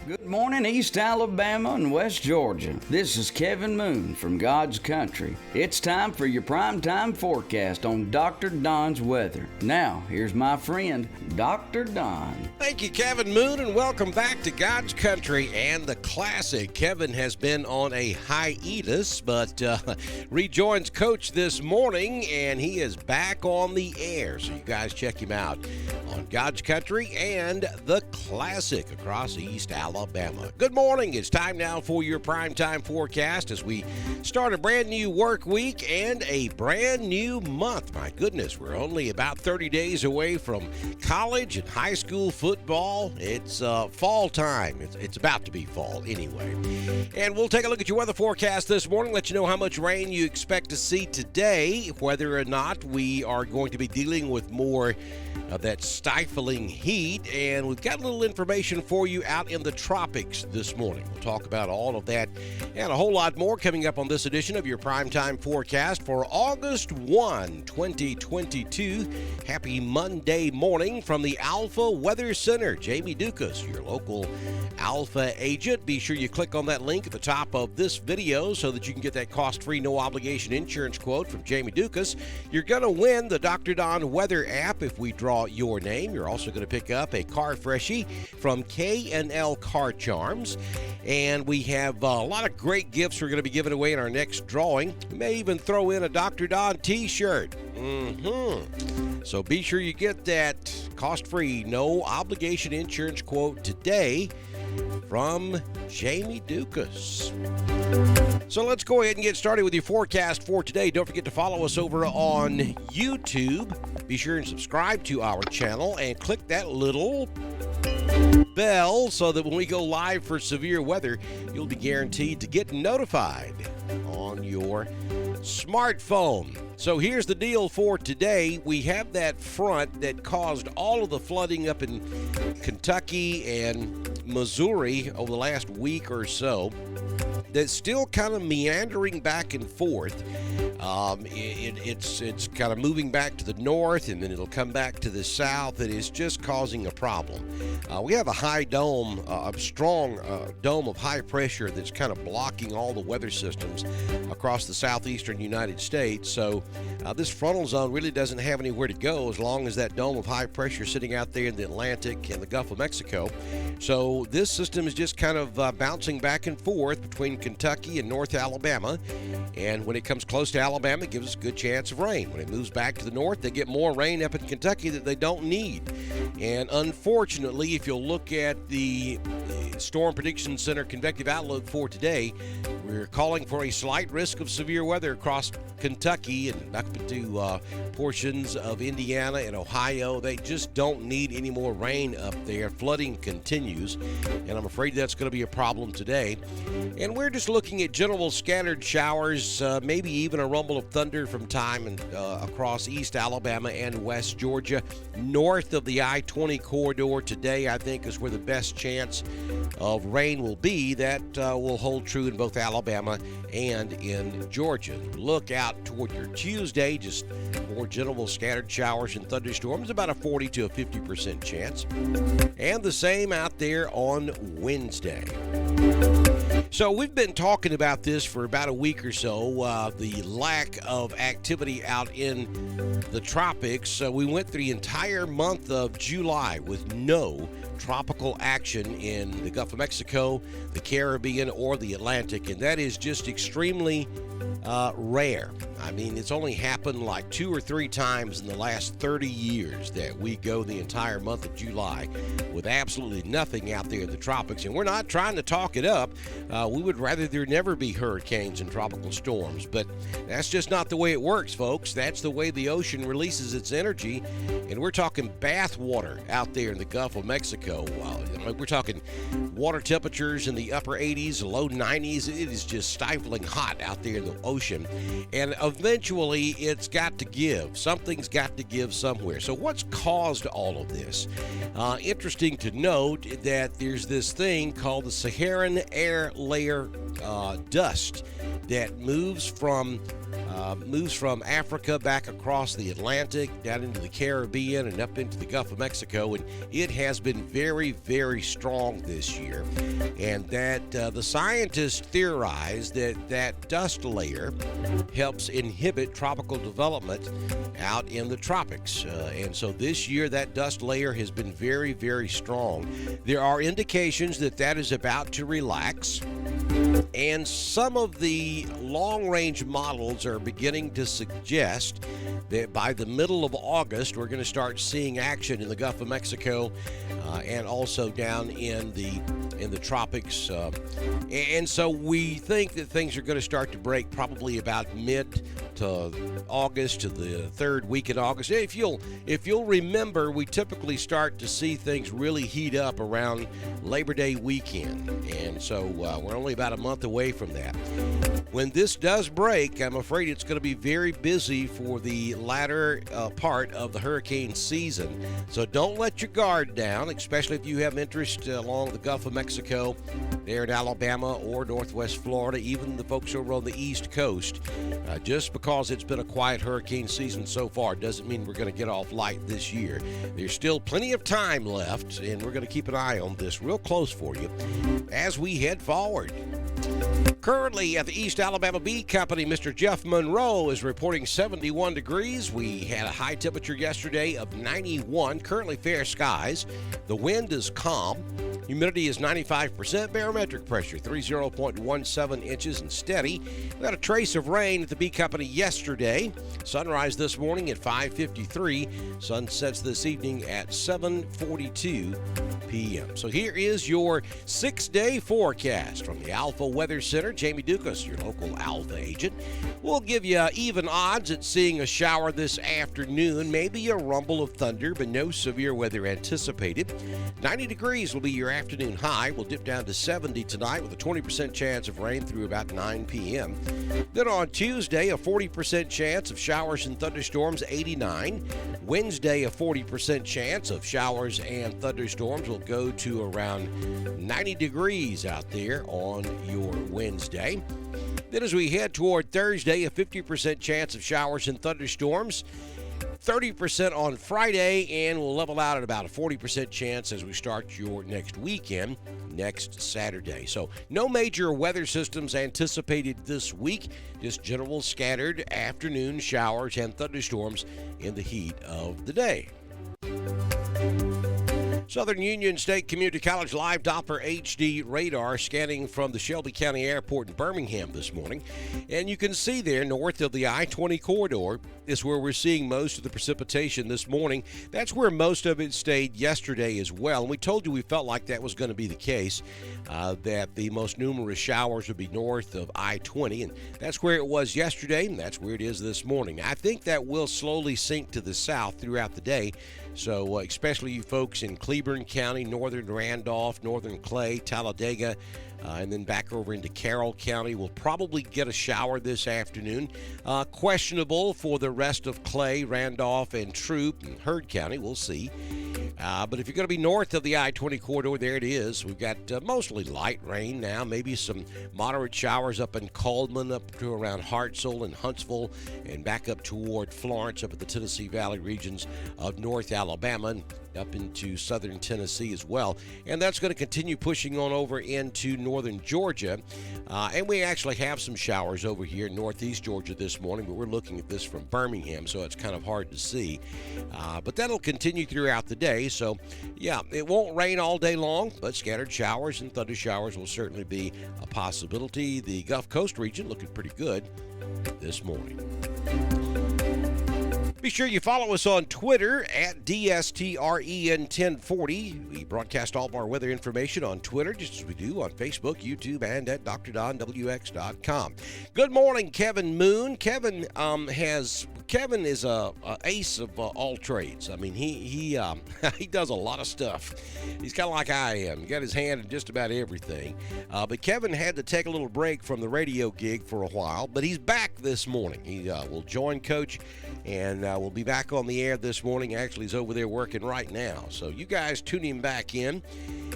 Good morning, East Alabama and West Georgia. This is Kevin Moon from God's Country. It's time for your primetime forecast on Dr. Don's weather. Now, here's my friend, Dr. Don. Thank you, Kevin Moon, and welcome back to God's Country and the Classic. Kevin has been on a hiatus, but rejoins Coach this morning, and he is back on the air. So you guys check him out on God's Country and the Classic across East Alabama. Good morning. It's time now for your primetime forecast as we start a brand new work week and a brand new month. My goodness, we're only about 30 days away from college and high school football. It's fall time. It's about to be fall anyway. And we'll take a look at your weather forecast this morning, let you know how much rain you expect to see today, whether or not we are going to be dealing with more of that stifling heat, and we've got a little information for you out in the tropics this morning. We'll talk about all of that and a whole lot more coming up on this edition of your primetime forecast for August 1, 2022. Happy Monday morning from the Alpha Weather Center. Jamie Dukas, your local Alpha agent. Be sure you click on that link at the top of this video so that you can get that cost-free, no-obligation insurance quote from Jamie Dukas. You're going to win the Dr. Don Weather app if we draw your name. You're also going to pick up a car freshie from K&L Car Charms. And we have a lot of great gifts we're going to be giving away in our next drawing. We may even throw in a Dr. Don t-shirt. So be sure you get that cost-free, no-obligation insurance quote today from Jamie Dukas. So let's go ahead and get started with your forecast for today. Don't forget to follow us over on YouTube. Be sure and subscribe to our channel and click that little bell so that when we go live for severe weather, you'll be guaranteed to get notified on your smartphone. So here's the deal for today. We have that front that caused all of the flooding up in Kentucky and Missouri over the last week or so. That's still kind of meandering back and forth. It's kind of moving back to the north, and then it'll come back to the south. It is just causing a problem. We have a high dome, a strong dome of high pressure that's kind of blocking all the weather systems across the southeastern United States. So this frontal zone really doesn't have anywhere to go as long as that dome of high pressure sitting out there in the Atlantic and the Gulf of Mexico. So this system is just kind of bouncing back and forth between Kentucky and North Alabama. And when it comes close to Alabama, it gives us a good chance of rain. When it moves back to the north, they get more rain up in Kentucky that they don't need. And unfortunately, if you'll look at the Storm Prediction Center convective outlook for today, we're calling for a slight risk of severe weather across Kentucky and up into portions of Indiana and Ohio. They just don't need any more rain up there. Flooding continues, and I'm afraid that's going to be a problem today. And we're just looking at general scattered showers, maybe even a rumble of thunder from time and across East Alabama and West Georgia. North of the I-20 corridor today, I think, is where the best chance of rain will be. That will hold true in both Alabama and in Georgia. Look out toward your Tuesday, just more general scattered showers and thunderstorms, about a 40 to a 50% chance. And the same out there on Wednesday. So we've been talking about this for about a week or so, the lack of activity out in the tropics. We went through the entire month of July with no tropical action in the Gulf of Mexico, the Caribbean, or the Atlantic, and that is just extremely rare. I mean, it's only happened like 2 or 3 times in the last 30 years that we go the entire month of July with absolutely nothing out there in the tropics. And we're not trying to talk it up. We would rather there never be hurricanes and tropical storms, but that's just not the way it works, folks. That's the way the ocean releases its energy, and we're talking bath water out there in the Gulf of Mexico. We're talking water temperatures in the upper 80s, low 90s. It is just stifling hot out there in the ocean, and eventually it's got to give. Something's got to give somewhere. So what's caused all of this? Interesting to note that there's this thing called the Saharan air layer dust that moves from moves from Africa back across the Atlantic, down into the Caribbean, and up into the Gulf of Mexico, and it has been very, very strong this year. And that the scientists theorize that dust layer helps inhibit tropical development out in the tropics. And so this year, that dust layer has been very, very strong. There are indications that is about to relax. And some of the long-range models are beginning to suggest that by the middle of August, we're going to start seeing action in the Gulf of Mexico and also down in the tropics. And so we think that things are going to start to break probably about mid to August, to the third week in August. If you'll remember, we typically start to see things really heat up around Labor Day weekend. And so we're only about a month away from that. When this does break, I'm afraid it's going to be very busy for the latter part of the hurricane season. So don't let your guard down, especially if you have interest along the Gulf of Mexico, there in Alabama or Northwest Florida, even the folks over on the East Coast. Just because it's been a quiet hurricane season so far doesn't mean we're going to get off light this year. There's still plenty of time left, and we're going to keep an eye on this real close for you as we head forward. Currently at the East Alabama Bee Company, Mr. Jeff Monroe is reporting 71 degrees. We had a high temperature yesterday of 91. Currently fair skies. The wind is calm. Humidity is 95%. Barometric pressure 30.17 inches and steady. We had a trace of rain at the Bee Company yesterday. Sunrise this morning at 5:53. Sun sets this evening at 7:42 p.m. So here is your 6-day forecast from the Alpha Weather Center. Jamie Dukas, your local Alpha agent. We'll give you even odds at seeing a shower this afternoon. Maybe a rumble of thunder, but no severe weather anticipated. 90 degrees will be your afternoon high. We'll dip down to 70 tonight with a 20% chance of rain through about 9 p.m. Then on Tuesday, a 40% chance of showers and thunderstorms, 89. Wednesday, a 40% chance of showers and thunderstorms will go to around 90 degrees out there on your Wednesday. Then as we head toward Thursday, a 50% chance of showers and thunderstorms, 30% on Friday, and we'll level out at about a 40% chance as we start your next weekend, next Saturday. So no major weather systems anticipated this week, just general scattered afternoon showers and thunderstorms in the heat of the day. Southern Union State Community College live Doppler HD radar scanning from the Shelby County Airport in Birmingham this morning. And you can see there north of the I-20 corridor is where we're seeing most of the precipitation this morning. That's where most of it stayed yesterday as well. And we told you we felt like that was going to be the case, that the most numerous showers would be north of I-20. And that's where it was yesterday, and that's where it is this morning. I think that will slowly sink to the south throughout the day. So especially you folks in Cleburne County, northern Randolph, northern Clay, Talladega, and then back over into Carroll County. We'll probably get a shower this afternoon. Questionable for the rest of Clay, Randolph, and Troup and Heard County. We'll see. But if you're going to be north of the I-20 corridor, there it is. We've got mostly light rain now, maybe some moderate showers up in Coleman, up to around Hartselle and Huntsville, and back up toward Florence, up at the Tennessee Valley regions of North Alabama, and up into southern Tennessee as well. And that's going to continue pushing on over into northern Georgia. And we actually have some showers over here in northeast Georgia this morning, but we're looking at this from Birmingham, so it's kind of hard to see. But that'll continue throughout the day. So, yeah, it won't rain all day long, but scattered showers and thunder showers will certainly be a possibility. The Gulf Coast region looking pretty good this morning. Be sure you follow us on Twitter at DSTREN1040. We broadcast all of our weather information on Twitter, just as we do on Facebook, YouTube, and at DrDonWX.com. Good morning, Kevin Moon. Kevin is a ace of all trades. I mean, he does a lot of stuff. He's kind of like I am. He got his hand in just about everything. But Kevin had to take a little break from the radio gig for a while, but he's back this morning. He will join Coach, and we'll be back on the air this morning. Actually, he's over there working right now. So you guys tune him back in.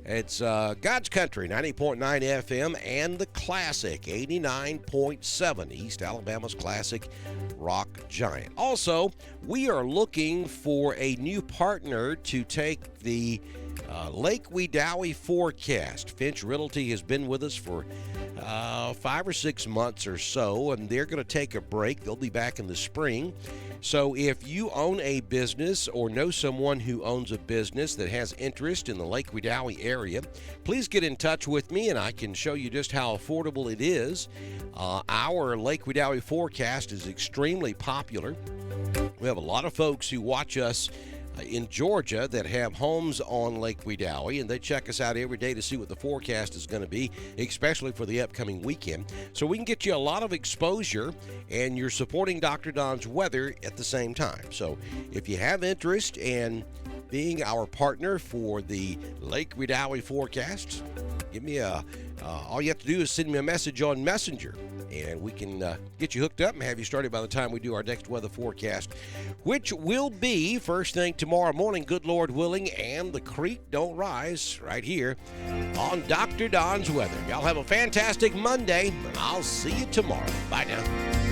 It's God's Country, 90.9 FM, and the Classic, 89.7, East Alabama's Classic Rock Giant. Also, we are looking for a new partner to take the Lake Wedowee forecast. Finch Realty has been with us for 5 or 6 months or so, and they're going to take a break. They'll be back in the spring. So if you own a business or know someone who owns a business that has interest in the Lake Wedowee area, please get in touch with me and I can show you just how affordable it is. Our Lake Wedowee forecast is extremely popular. We have a lot of folks who watch us in Georgia that have homes on Lake Wedowee, and they check us out every day to see what the forecast is going to be, especially for the upcoming weekend. So we can get you a lot of exposure, and you're supporting Dr. Don's weather at the same time. So if you have interest in being our partner for the Lake Wedowee forecast, give me all you have to do is send me a message on Messenger, and we can get you hooked up and have you started by the time we do our next weather forecast, which will be first thing tomorrow morning, good Lord willing, and the creek don't rise right here on Dr. Don's Weather. Y'all have a fantastic Monday, and I'll see you tomorrow. Bye now.